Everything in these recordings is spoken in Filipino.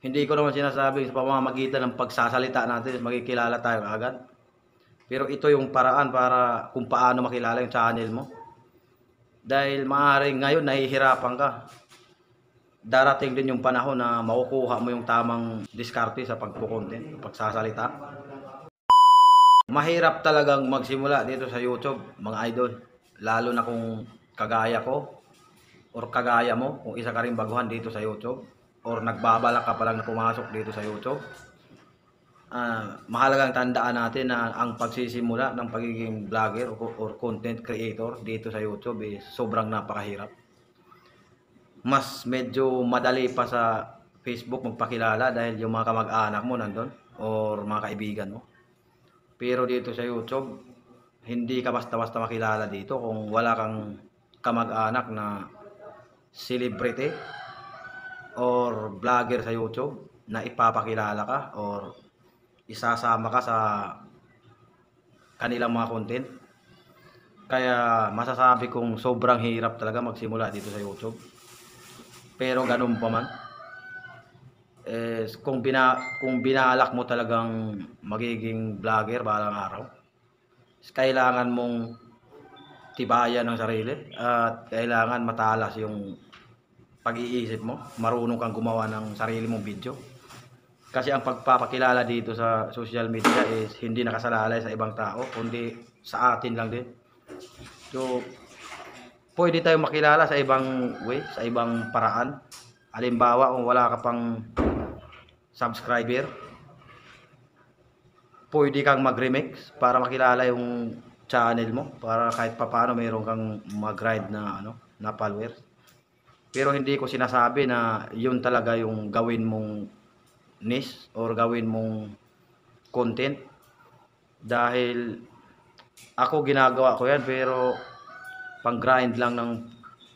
Hindi ko naman sinasabing sa pamamagitan ng pagsasalita natin makikilala tayo agad. Pero ito yung paraan para kung paano makilala yung channel mo. Dahil maaaring ngayon nahihirapan ka. Darating din yung panahon na makukuha mo yung tamang diskarte sa pagko-content, pagsasalita. Mahirap talagang magsimula dito sa YouTube, mga idol. Lalo na kung kagaya ko or kagaya mo, kung isa ka rin baguhan dito sa YouTube or nagbabalak ka pa lang na pumasok dito sa YouTube. Mahalagang tandaan natin na ang pagsisimula ng pagiging vlogger or content creator dito sa YouTube is sobrang napakahirap. Mas medyo madali pa sa Facebook magpakilala dahil yung mga kamag-anak mo nandun or mga kaibigan mo. Pero dito sa YouTube, hindi ka basta-basta makilala dito kung wala kang kamag-anak na celebrity or vlogger sa YouTube na ipapakilala ka or isasama ka sa kanilang mga content. Kaya masasabi kong sobrang hirap talaga magsimula dito sa YouTube. Pero ganun pa man, kung binalak mo talagang magiging vlogger balang araw, kailangan mong tibayan ng sarili at kailangan matalas yung pag-iisip mo, marunong kang gumawa ng sarili mong video. Kasi ang pagpapakilala dito sa social media is hindi nakasalalay sa ibang tao, kundi sa atin lang din. So, pwede tayong makilala sa ibang way, sa ibang paraan. Halimbawa, kung wala ka pang subscriber, pwede kang mag-remix para makilala yung channel mo, para kahit papano mayroon kang mag-ride na na followers. Pero hindi ko sinasabi na yun talaga yung gawin mong niche or gawin mong content, dahil ako ginagawa ko yan pero pang grind lang ng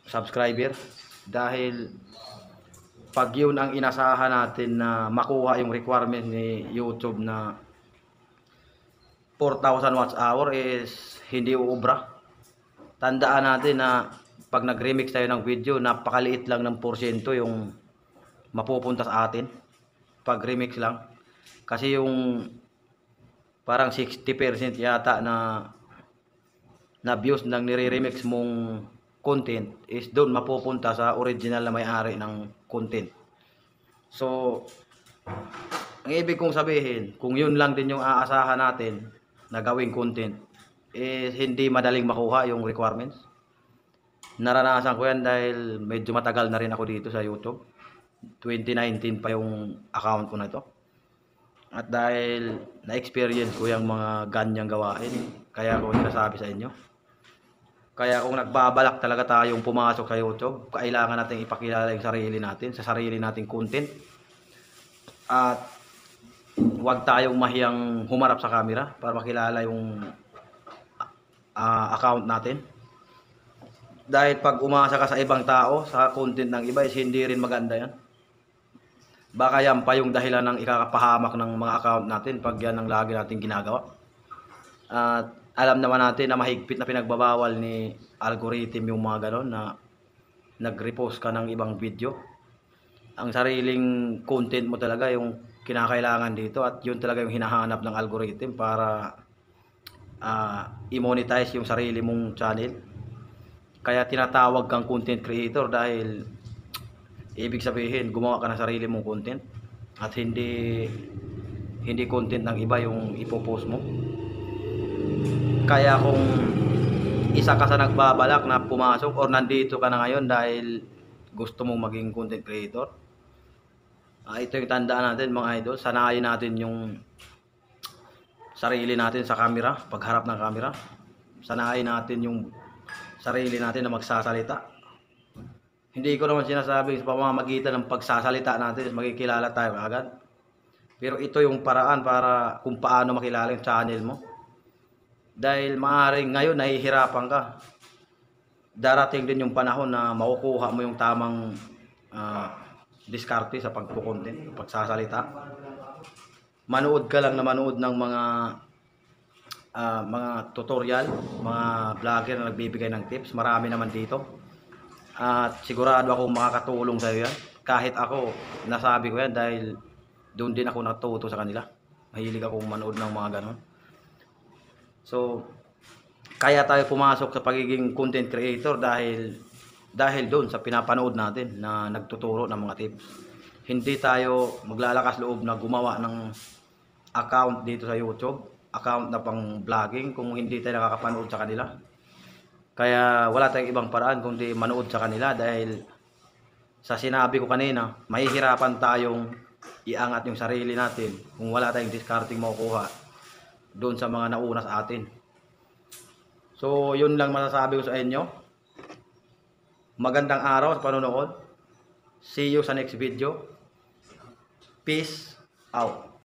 subscriber. Dahil pag yun ang inasahan natin na makuha yung requirement ni YouTube na 4,000 watts hour is hindi uubra. Tandaan natin na pag nag-remix tayo ng video, napakaliit lang ng porsyento yung mapupunta sa atin pag remix lang. Kasi yung parang 60% yata na views ng nire-remix mong content is doon mapupunta sa original na may-ari ng content. So, ang ibig kong sabihin, kung yun lang din yung aasahan natin na gawing content, is hindi madaling makuha yung requirements. Naranasan ko yan dahil medyo matagal na rin ako dito sa YouTube. 2019 pa yung account ko na ito. At dahil na-experience ko yung mga ganyang gawain, kaya ako sinasabi sa inyo. Kaya kung nagbabalak talaga tayong pumasok sa YouTube, kailangan natin ipakilala yung sarili natin, sa sarili nating content. At huwag tayong mahiyang humarap sa camera para makilala yung account natin. Dahil pag umasa ka sa ibang tao, sa content ng iba, is hindi rin maganda yan. Baka yan pa yung dahilan ng ikakapahamak ng mga account natin pag yan ang lagi natin ginagawa. At alam naman natin na mahigpit na pinagbabawal ni algorithm yung mga ganon na nag-repost ka ng ibang video. Ang sariling content mo talaga yung kinakailangan dito at yun talaga yung hinahanap ng algorithm para i-monetize yung sarili mong channel. Kaya tinatawag kang content creator dahil ibig sabihin gumawa ka ng sarili mong content at hindi content ng iba yung ipopost mo. Kaya kung isa ka sa nagbabalak na pumasok or nandito ka na ngayon dahil gusto mong maging content creator, ito yung tandaan natin mga idol, sanayin natin yung sarili natin sa camera, pagharap ng camera. Sanayin natin yung sarili natin na magsasalita. Hindi ko naman sinasabing sa pamamagitan ng pagsasalita natin makikilala tayo agad. Pero ito yung paraan para kung paano makilala yung channel mo. Dahil maaaring ngayon nahihirapan ka. Darating din yung panahon na makukuha mo yung tamang diskarte sa pagko-content, pagsasalita. Manood ka lang na manood ng mga tutorial, mga vlogger na nagbibigay ng tips. Marami naman dito. At sigurado akong makakatulong sa iyo yan. kahit ako, nasabi ko yan dahil doon din ako natuto sa kanila. Mahilig akong manood ng mga ganon. So, kaya tayo pumasok sa pagiging content creator dahil doon sa pinapanood natin na nagtuturo ng mga tips. Hindi tayo maglalakas loob na gumawa ng account dito sa YouTube, account na pang vlogging kung hindi tayo nakakapanood sa kanila. Kaya wala tayong ibang paraan kundi manood sa kanila dahil sa sinabi ko kanina, mahihirapan tayong iangat yung sarili natin kung wala tayong discarding makukuha doon sa mga nauna sa atin. So, yun lang masasabi ko sa inyo. Magandang araw sa panonood. See you sa next video. Peace out.